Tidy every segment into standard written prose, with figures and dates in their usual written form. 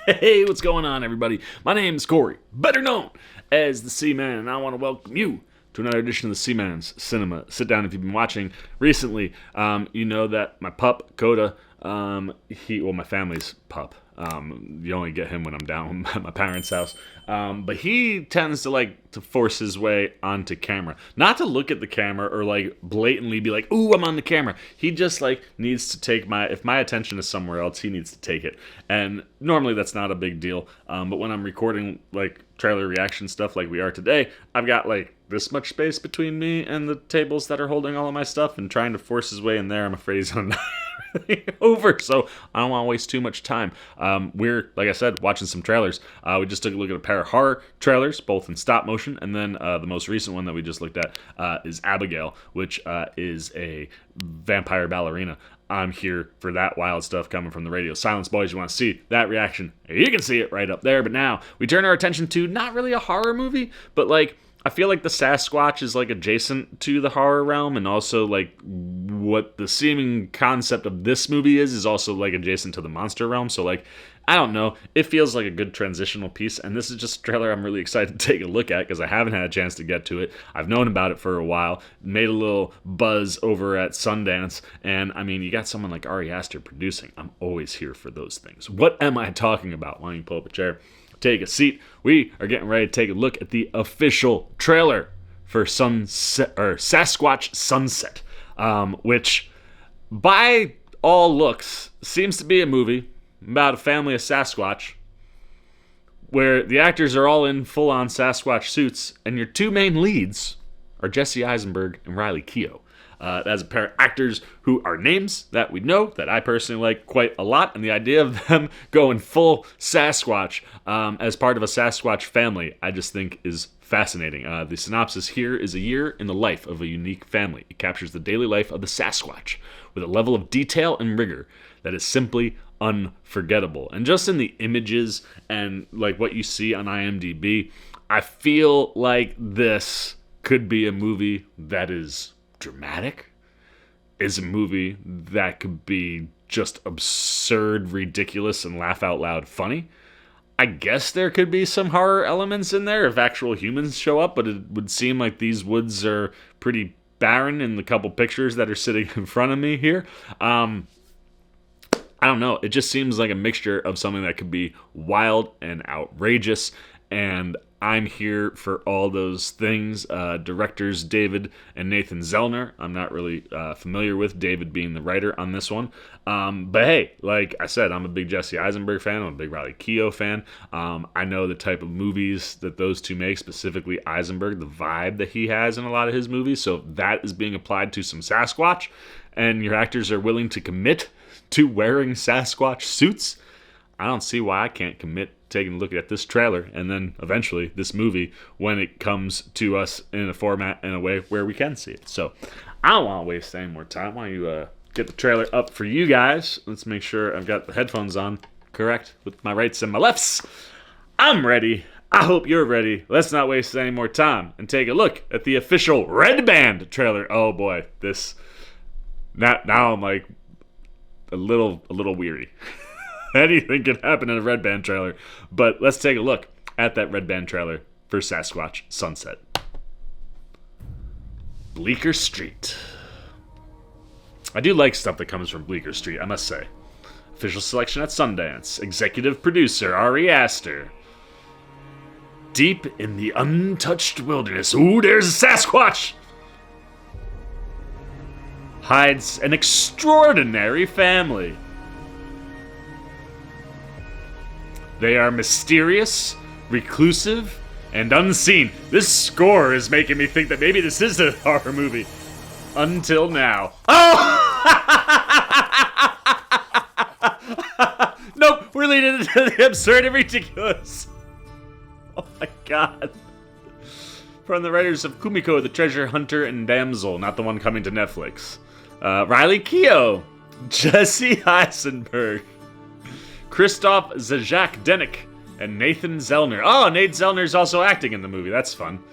Hey, what's going on, everybody? My name's Corey, better known as the Seaman, and I want to welcome you to another edition of the Seaman's Cinema Sit Down. If you've been watching recently, you know that my pup, Coda, my family's pup. You only get him when I'm down at my parents' house. But he tends to like to force his way onto camera. Not to look at the camera or like blatantly be like, ooh, I'm on the camera. He just like needs to take if my attention is somewhere else, he needs to take it. And normally that's not a big deal. But when I'm recording like trailer reaction stuff like we are today, I've got like this much space between me and the tables that are holding all of my stuff, and trying to force his way in there, I'm afraid he's gonna over, so I don't want to waste too much time. We're, like I said, watching some trailers. We just took a look at a pair of horror trailers, both in stop motion, and then the most recent one that we just looked at is Abigail, which is a vampire ballerina. I'm here for that wild stuff coming from the Radio Silence Boys. You want to see that reaction? You can see it right up there. But now we turn our attention to not really a horror movie, but like I feel like the Sasquatch is like adjacent to the horror realm, and also like what the seeming concept of this movie is also like adjacent to the monster realm. So like, I don't know, it feels like a good transitional piece, and this is just a trailer I'm really excited to take a look at because I haven't had a chance to get to it. I've known about it for a while, made a little buzz over at Sundance, and I mean, you got someone like Ari Aster producing. I'm always here for those things. What am I talking about? Why don't you pull up a chair? Take a seat. We are getting ready to take a look at the official trailer for Sasquatch Sunset, which, by all looks, seems to be a movie about a family of Sasquatch, where the actors are all in full-on Sasquatch suits, and your two main leads are Jesse Eisenberg and Riley Keough. As a pair of actors who are names that we know, that I personally like quite a lot, and the idea of them going full Sasquatch as part of a Sasquatch family, I just think is fascinating. The synopsis here is a year in the life of a unique family. It captures the daily life of the Sasquatch with a level of detail and rigor that is simply unforgettable. And just in the images and like what you see on IMDb, I feel like this could be a movie that is dramatic, is a movie that could be just absurd, ridiculous, and laugh out loud funny. I guess there could be some horror elements in there if actual humans show up, but it would seem like these woods are pretty barren in the couple pictures that are sitting in front of me here. I don't know. It just seems like a mixture of something that could be wild and outrageous, and I'm here for all those things. Directors David and Nathan Zellner. I'm not really familiar with David being the writer on this one. But hey, like I said, I'm a big Jesse Eisenberg fan. I'm a big Riley Keough fan. I know the type of movies that those two make, specifically Eisenberg, the vibe that he has in a lot of his movies. So if that is being applied to some Sasquatch, and your actors are willing to commit to wearing Sasquatch suits, I don't see why I can't commit taking a look at this trailer and then eventually this movie when it comes to us in a format in a way where we can see it. So I don't want to waste any more time. Why don't you get the trailer up for you guys? Let's make sure I've got the headphones on correct with my rights and my lefts. I'm ready. I hope you're ready. Let's not waste any more time and take a look at the official Red Band trailer. Oh boy, this now I'm like a little weary. Anything can happen in a Red Band trailer. But let's take a look at that Red Band trailer for Sasquatch Sunset. Bleecker Street. I do like stuff that comes from Bleecker Street, I must say. Official selection at Sundance. Executive producer Ari Aster. Deep in the untouched wilderness. Ooh, there's a Sasquatch! Hides an extraordinary family. They are mysterious, reclusive, and unseen. This score is making me think that maybe this is a horror movie. Until now. Oh! Nope, we're leading into the absurd and ridiculous. Oh my god. From the writers of Kumiko, the Treasure Hunter and Damsel, not the one coming to Netflix. Riley Keough, Jesse Eisenberg, Christoph Zajac-Denik, and Nathan Zellner. Oh, Nate Zellner's also acting in the movie. That's fun.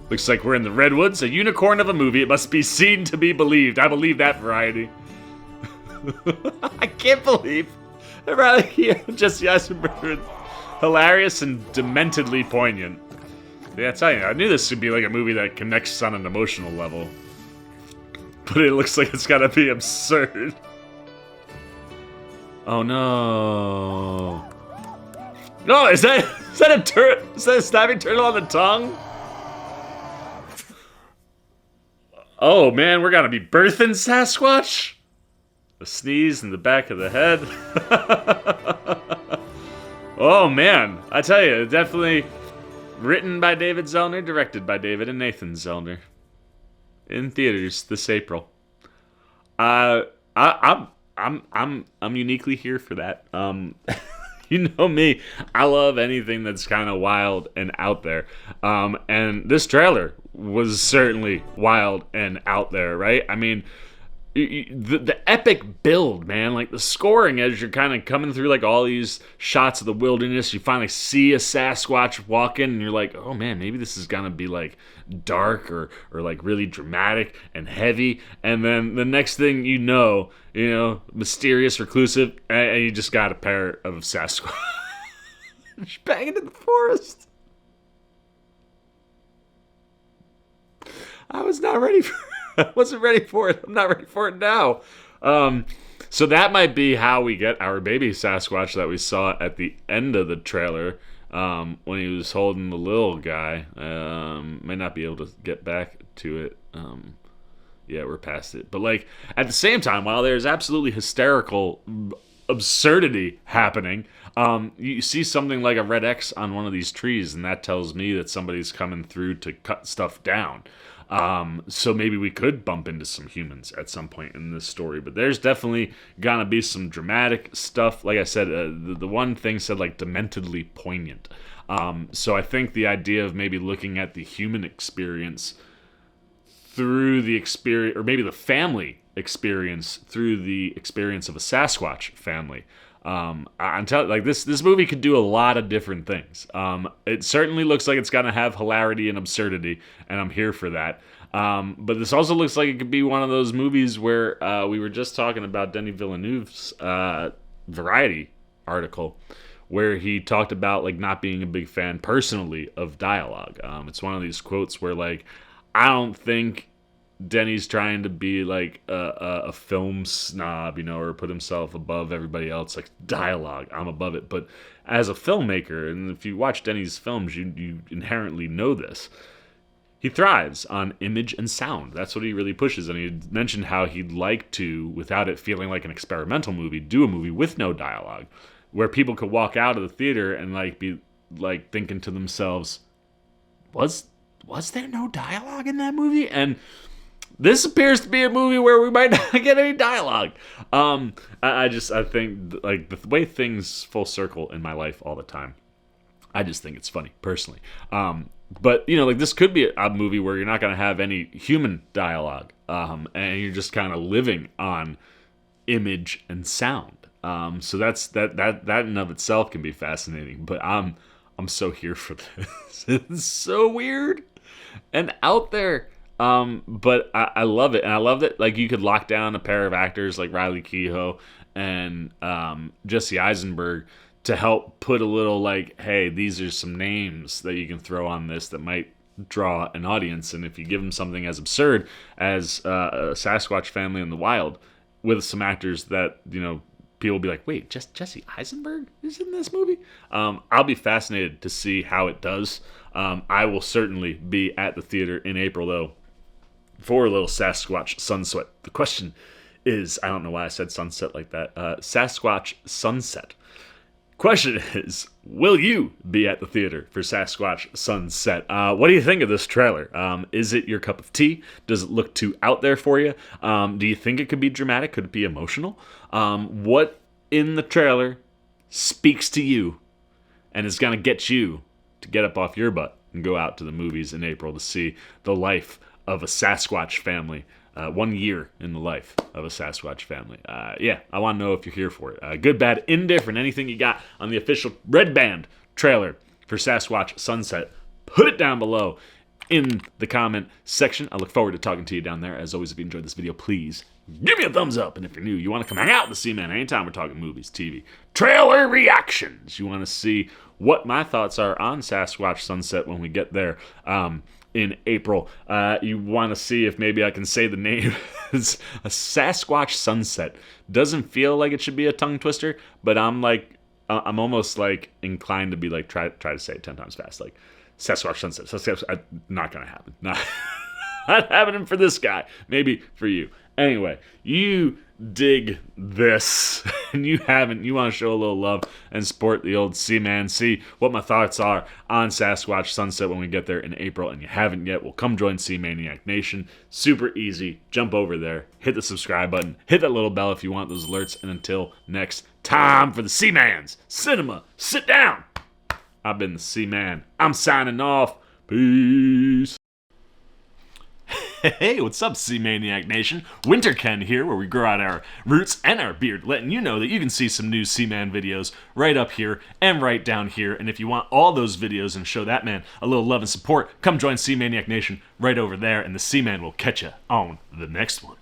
Looks like we're in the Redwoods, a unicorn of a movie. It must be seen to be believed. I believe that, Variety. I can't believe Riley Keough, Jesse Eisenberg is hilarious and dementedly poignant. Yeah, I tell you, I knew this would be like a movie that connects on an emotional level. But it looks like it's gotta be absurd. Oh no. No, is that a snapping turtle on the tongue? Oh man, we're gonna be birthing Sasquatch? A sneeze in the back of the head. Oh man, I tell you, definitely written by David Zellner, directed by David and Nathan Zellner. In theaters this April. I'm uniquely here for that. You know me, I love anything that's kind of wild and out there. And this trailer was certainly wild and out there, right? I mean, the epic build, man, like the scoring as you're kind of coming through like all these shots of the wilderness, you finally see a Sasquatch walking and you're like, oh man, maybe this is gonna be like dark or like really dramatic and heavy, and then the next thing you know, mysterious, reclusive, and you just got a pair of Sasquatch banging in the forest. I was not ready for I wasn't ready for it. I'm not ready for it now. So that might be how we get our baby Sasquatch that we saw at the end of the trailer when he was holding the little guy. May not be able to get back to it. Yeah, we're past it. But like at the same time, while there's absolutely hysterical absurdity happening, you see something like a red X on one of these trees, and that tells me that somebody's coming through to cut stuff down. So maybe we could bump into some humans at some point in this story, but there's definitely gonna be some dramatic stuff. Like I said, the one thing said like dementedly poignant. So I think the idea of maybe looking at the human experience through the experience, or maybe the family experience through the experience of a Sasquatch family. I'm telling, like this movie could do a lot of different things. It certainly looks like it's gonna have hilarity and absurdity, and I'm here for that. But this also looks like it could be one of those movies where we were just talking about Denis Villeneuve's Variety article, where he talked about like not being a big fan personally of dialogue. It's one of these quotes where like I don't think Denny's trying to be like a film snob, or put himself above everybody else. Like dialogue, I'm above it. But as a filmmaker, and if you watch Denny's films, you inherently know this. He thrives on image and sound. That's what he really pushes. And he mentioned how he'd like to, without it feeling like an experimental movie, do a movie with no dialogue, where people could walk out of the theater and like be like thinking to themselves, was there no dialogue in that movie? And this appears to be a movie where we might not get any dialogue. I think like the way things full circle in my life all the time, I just think it's funny personally. But like this could be a movie where you're not going to have any human dialogue, and you're just kind of living on image and sound. So that in and of itself can be fascinating. But I'm so here for this. It's so weird and out there. But I love it, and I love that like you could lock down a pair of actors like Riley Keough and Jesse Eisenberg to help put a little like, hey, these are some names that you can throw on this that might draw an audience. And if you give them something as absurd as a Sasquatch family in the wild with some actors that people will be like, wait, Jesse Eisenberg is in this movie? I'll be fascinated to see how it does. I will certainly be at the theater in April though, for a little Sasquatch Sunset. The question is, I don't know why I said sunset like that. Sasquatch Sunset. Question is, will you be at the theater for Sasquatch Sunset? What do you think of this trailer? Is it your cup of tea? Does it look too out there for you? Do you think it could be dramatic? Could it be emotional? What in the trailer speaks to you and is going to get you to get up off your butt and go out to the movies in April to see the life of a Sasquatch family? 1 year in the life of a Sasquatch family. I want to know if you're here for it. Good, bad, indifferent, anything you got on the official Red Band trailer for Sasquatch Sunset, put it down below. in the comment section. I look forward to talking to you down there. As always, if you enjoyed this video, please give me a thumbs up. And if you're new, you want to come hang out with the C-Man anytime we're talking movies, TV, trailer reactions. You want to see what my thoughts are on Sasquatch Sunset when we get there in April. You want to see if maybe I can say the name. It's a Sasquatch Sunset. Doesn't feel like it should be a tongue twister, but I'm almost like inclined to be like try to say it 10 times fast, like Sasquatch Sunset. Not gonna happen. Not happening for this guy. Maybe for you. Anyway, you dig this and you want to show a little love and support the old C-Man, see what my thoughts are on Sasquatch Sunset when we get there in April, and you haven't yet, well, come join C-Maniac Nation. Super easy. Jump over there, hit the subscribe button, hit that little bell if you want those alerts, and until next time for the C-Man's Cinema Sit Down, I've been the C-Man. I'm signing off. Peace. Hey, what's up, C-Maniac Nation? Winter Ken here, where we grow out our roots and our beard, letting you know that you can see some new C-Man videos right up here and right down here. And if you want all those videos and show that man a little love and support, come join C-Maniac Nation right over there, and the C-Man will catch you on the next one.